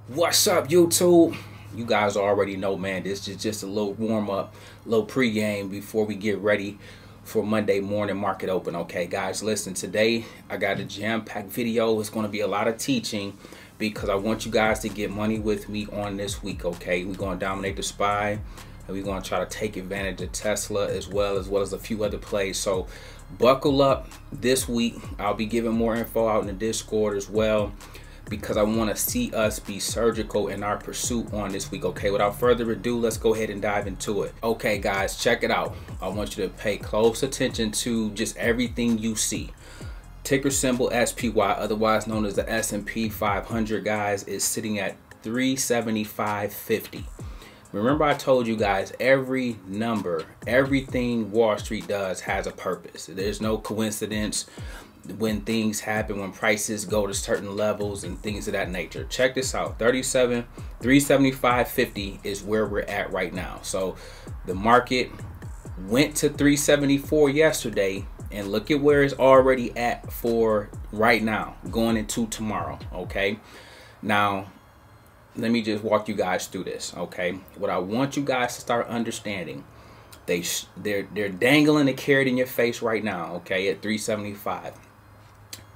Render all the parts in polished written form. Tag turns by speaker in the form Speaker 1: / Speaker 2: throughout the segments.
Speaker 1: What's up, YouTube? You guys already know, man, this is just a little warm-up, little pregame before we get ready for Monday morning market open. Okay, guys, listen, today I got a jam-packed video. It's going to be a lot of teaching because I want you guys to get money with me on this week. Okay, we're going to dominate the SPY, and we're going to try to take advantage of Tesla as well as a few other plays. So buckle up this week. I'll be giving more info out in the Discord as well, because I want to see us be surgical in our pursuit on this week. Okay, without further ado, let's go ahead and dive into it. Okay, guys, check it out. I want you to pay close attention to just everything you see. Ticker symbol SPY, otherwise known as the S&P 500, guys, is sitting at 375.50. Remember, I told you guys, every number, everything Wall Street does has a purpose. There's no coincidence when things happen, when prices go to certain levels and things of that nature. Check this out. 375.50 is where we're at right now. So the market went to 374 yesterday, and look at where it's already at for right now, going into tomorrow. Okay, now let me just walk you guys through this. Okay, what I want you guys to start understanding, they're dangling a carrot in your face right now. Okay, at 375.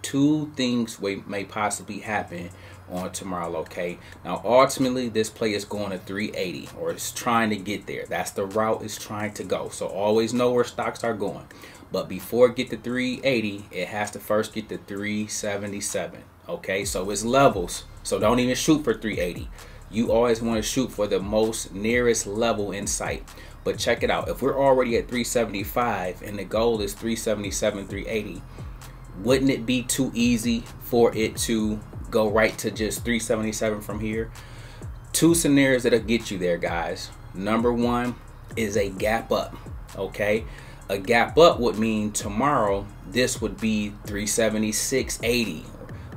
Speaker 1: Two things may possibly happen on tomorrow. Okay, now ultimately this play is going to 380, or it's trying to get there. That's the route it's trying to go. So always know where stocks are going, but before it get to 380, it has to first get to 377. Okay, so it's levels, so don't even shoot for 380. You always want to shoot for the most nearest level in sight. But check it out, if we're already at 375 and the goal is 377, 380, wouldn't it be too easy for it to go right to just 377 from here? Two scenarios that'll get you there, guys. Number one is a gap up. Okay, a gap up would mean tomorrow this would be 376.80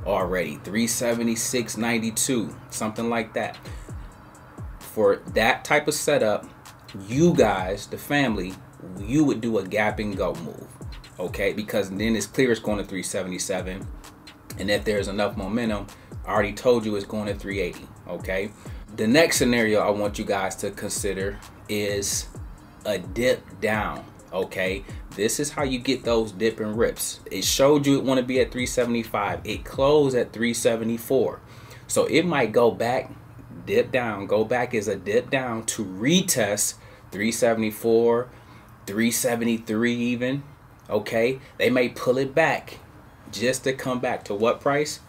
Speaker 1: already, 376.92, something like that. For that type of setup, you guys, the family, you would do a gap and go move. Okay, because then it's clear it's going to 377, and if there's enough momentum, I already told you it's going to 380. Okay, the next scenario I want you guys to consider is a dip down. Okay, this is how you get those dip and rips. It showed you it want to be at 375. It closed at 374, so it might go back, dip down, go back as a dip down to retest 374, 373 even. Okay, they may pull it back just to come back to what price?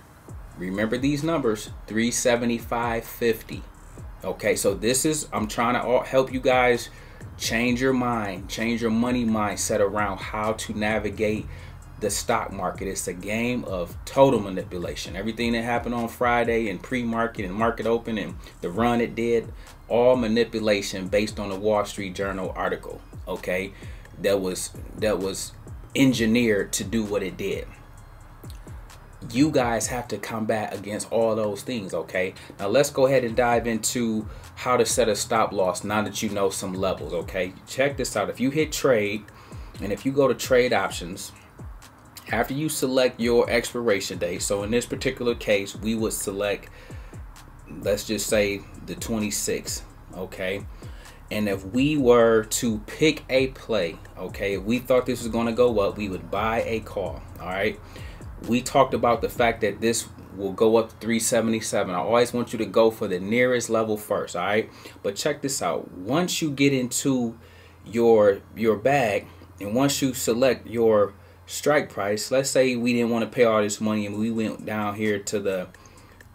Speaker 1: Remember these numbers, 375.50. Okay, so this is, I'm trying to help you guys change your mind, change your money mindset around how to navigate the stock market. It's a game of total manipulation. Everything that happened on Friday and pre-market and market open and the run it did, all manipulation based on the Wall Street Journal article. Okay, that was engineered to do what it did. You guys have to combat against all those things. Okay, now let's go ahead and dive into how to set a stop loss now that you know some levels. Okay, check this out. If you hit trade, and if you go to trade options, after you select your expiration date, so in this particular case we would select, let's just say, the 26th. Okay, and if we were to pick a play, okay, if we thought this was going to go up, we would buy a call. All right, we talked about the fact that this will go up to 377. I always want you to go for the nearest level first. All right, but check this out. Once you get into your bag, and once you select your strike price, let's say we didn't want to pay all this money and we went down here to the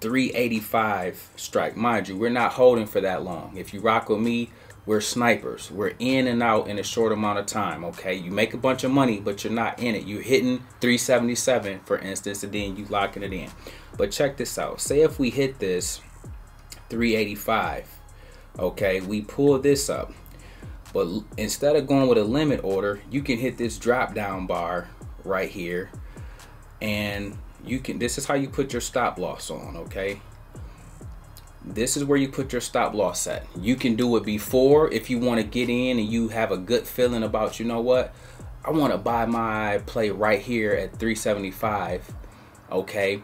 Speaker 1: 385 strike. Mind you, we're not holding for that long. If you rock with me, we're snipers. We're in and out in a short amount of time. Okay, you make a bunch of money, but you're not in it. You're hitting 377, for instance, and then you locking it in. But check this out. Say if we hit this 385, okay, we pull this up, but instead of going with a limit order, you can hit this drop down bar right here, and you can, this is how you put your stop loss on. Okay, this is where you put your stop loss at. You can do it before if you want to get in and you have a good feeling about, you know what, I want to buy my play right here at 375. Okay,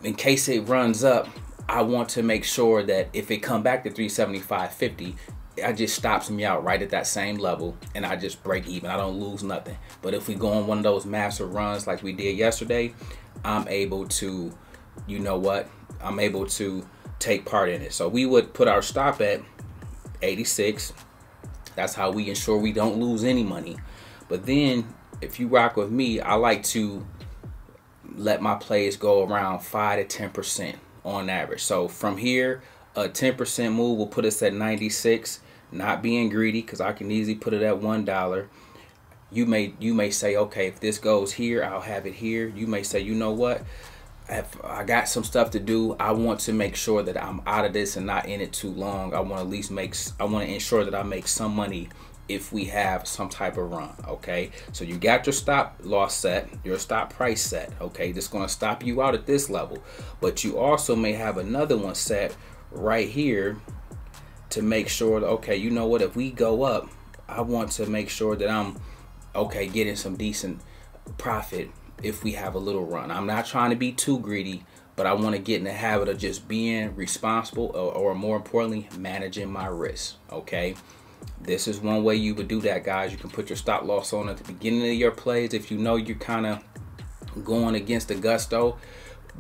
Speaker 1: in case it runs up, I want to make sure that if it come back to 375.50, I just stops me out right at that same level and I just break even. I don't lose nothing. But if we go on one of those massive runs like we did yesterday, I'm able to, you know what, I'm able to take part in it. So we would put our stop at 86. That's how we ensure we don't lose any money. But then if you rock with me, I like to let my plays go around 5 to 10% on average. So from here, a 10% move will put us at 96. Not being greedy, because I can easily put it at $1. You may say, okay, if this goes here, I'll have it here. You may say, you know what, if I got some stuff to do, I want to make sure that I'm out of this and not in it too long. I want to at least I want to ensure that I make some money if we have some type of run. Okay, so you got your stop loss set, your stop price set. Okay, that's going to stop you out at this level, but you also may have another one set right here to make sure that, okay, you know what, if we go up, I want to make sure that I'm okay getting some decent profit if we have a little run. I'm not trying to be too greedy, but I want to get in the habit of just being responsible, or more importantly, managing my risk. Okay, this is one way you would do that, guys. You can put your stop loss on at the beginning of your plays if you know you're kind of going against the gusto.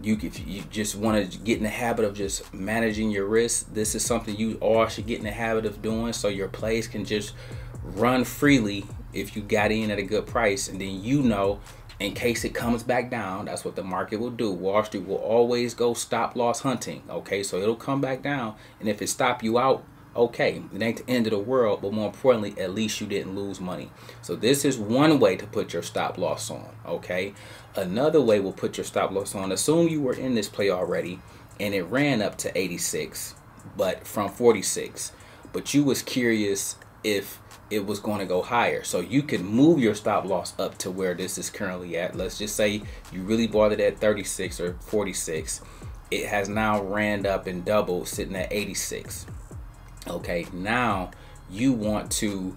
Speaker 1: If you just want to get in the habit of just managing your risk, this is something you all should get in the habit of doing, so your plays can just run freely if you got in at a good price. And then, you know, in case it comes back down, that's what the market will do. Wall Street will always go stop loss hunting. Okay, so it'll come back down, and if it stop you out, okay, it ain't the end of the world, but more importantly, at least you didn't lose money. So this is one way to put your stop loss on. Okay, another way we'll put your stop loss on. Assume you were in this play already and it ran up to 86, but from 46, but you was curious if it was going to go higher. So you could move your stop loss up to where this is currently at. Let's just say you really bought it at 36 or 46. It has now ran up and doubled, sitting at 86. Okay, now you want to,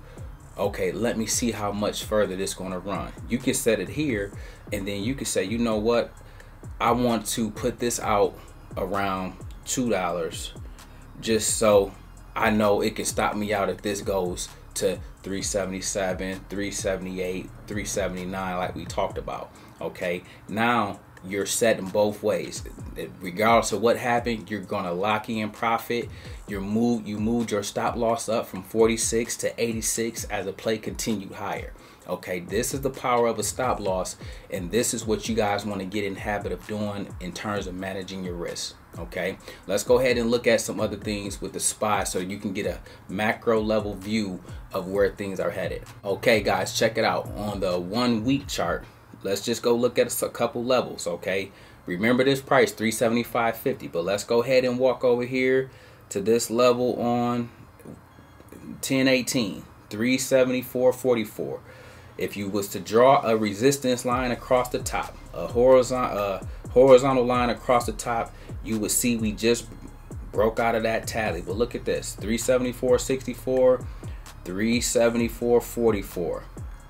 Speaker 1: okay, let me see how much further this is going to run. You can set it here, and then you can say, you know what, I want to put this out around $2, just so I know it can stop me out if this goes to 377, 378, 379, like we talked about. Okay, now you're setting both ways. Regardless of what happened, you're gonna lock in profit. You moved your stop loss up from 46 to 86 as the play continued higher. Okay, this is the power of a stop loss, and this is what you guys want to get in the habit of doing in terms of managing your risk. Okay, let's go ahead and look at some other things with the SPY so you can get a macro level view of where things are headed. Okay guys, check it out. On the 1 week chart, let's just go look at a couple levels. Okay, remember this price 375.50, but let's go ahead and walk over here to this level on 10/18, 374.44. If you was to draw a resistance line across the top, a horizontal line across the top, you would see we just broke out of that tally. But look at this, 374.64, 374.44.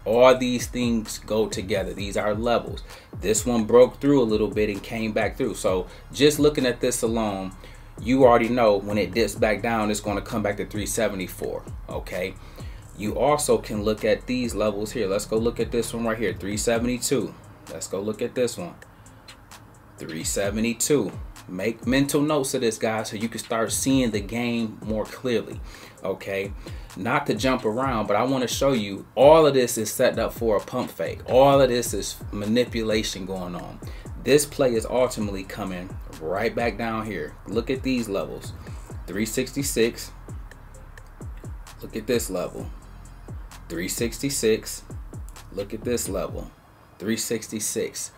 Speaker 1: All these things go together. These are levels. This one broke through a little bit and came back through. So just looking at this alone, you already know when it dips back down, it's going to come back to 374. Okay. You also can look at these levels here. Let's go look at this one right here, 372. Let's go look at this one, 372. Make mental notes of this, guys, so you can start seeing the game more clearly. Okay, not to jump around, but I want to show you all of this is set up for a pump fake. All of this is manipulation going on. This play is ultimately coming right back down here. Look at these levels, 366. Look at this level, 366. Look at this level, 366.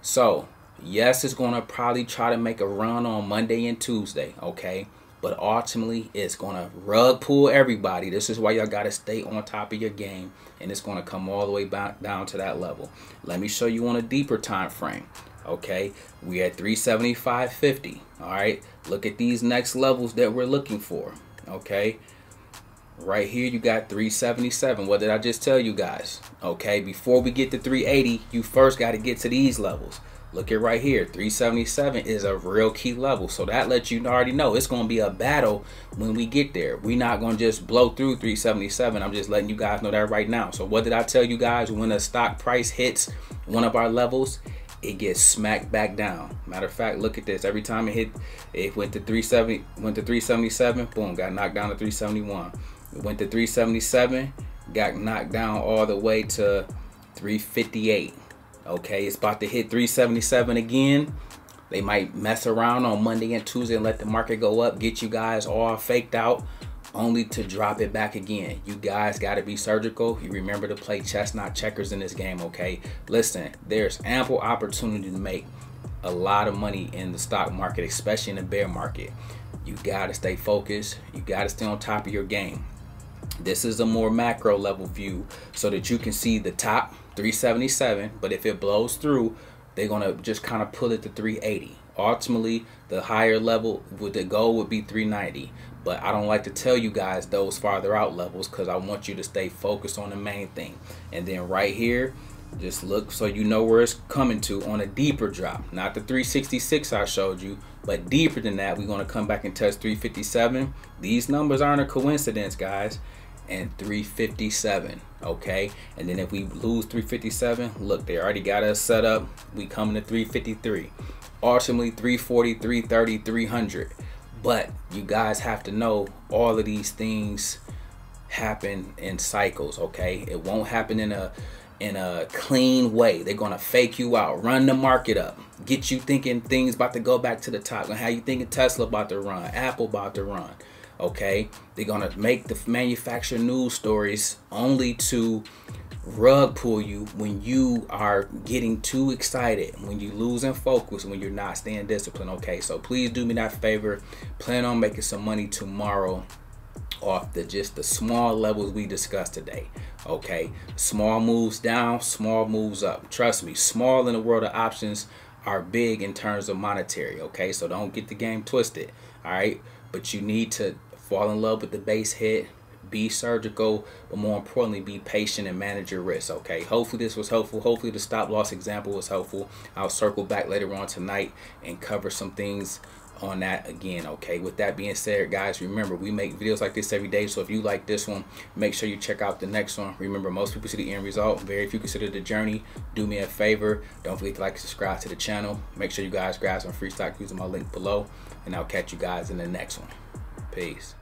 Speaker 1: So yes, it's going to probably try to make a run on Monday and Tuesday, okay? But ultimately, it's going to rug pull everybody. This is why y'all got to stay on top of your game, and it's going to come all the way back down to that level. Let me show you on a deeper time frame, okay? We at 375.50, all right? Look at these next levels that we're looking for, okay? Right here, you got 377. What did I just tell you guys? Okay, before we get to 380, you first got to get to these levels. Look at right here, 377 is a real key level. So that lets you already know it's going to be a battle when we get there. We're not going to just blow through 377. I'm just letting you guys know that right now. So what did I tell you guys? When a stock price hits one of our levels, it gets smacked back down. Matter of fact, look at this. Every time it went to 370, went to 377, boom, got knocked down to 371. It went to 377, got knocked down all the way to 358. Okay, it's about to hit 377 again. They might mess around on Monday and Tuesday and let the market go up, get you guys all faked out, only to drop it back again. You guys got to be surgical. You remember to play chess, not checkers in this game, okay? Listen, there's ample opportunity to make a lot of money in the stock market, especially in the bear market. You got to stay focused. You got to stay on top of your game. This is a more macro level view so that you can see the top 377, but if it blows through, they're gonna just kind of pull it to 380. Ultimately, the higher level the goal would be 390, but I don't like to tell you guys those farther out levels because I want you to stay focused on the main thing. And then right here, just look so you know where it's coming to on a deeper drop, not the 366 I showed you, but deeper than that. We're going to come back and test 357. These numbers aren't a coincidence, guys. And 357, okay? And then if we lose 357, look, they already got us set up. We coming to 353. Ultimately 340, 330, 300. But you guys have to know all of these things happen in cycles, okay? It won't happen in a clean way. They're gonna fake you out, run the market up, get you thinking things about to go back to the top, gonna have you thinking Tesla about to run, Apple about to run. Okay, they're gonna make the manufacturer news stories only to rug pull you when you are getting too excited, when you losing focus, when you're not staying disciplined. Okay, so please do me that favor. Plan on making some money tomorrow off just the small levels we discussed today. Okay, small moves down, small moves up. Trust me, small in the world of options are big in terms of monetary. Okay, so don't get the game twisted. All right, but you need to fall in love with the base hit, be surgical, but more importantly, be patient and manage your risk. Okay, hopefully this was helpful. Hopefully the stop loss example was helpful. I'll circle back later on tonight and cover some things on that again. Okay, with that being said, guys, remember we make videos like this every day, so if you like this one, make sure you check out the next one. Remember, most people see the end result, very few consider the journey. Do me a favor, don't forget to like and subscribe to the channel. Make sure you guys grab some free stock using my link below, and I'll catch you guys in the next one. Peace.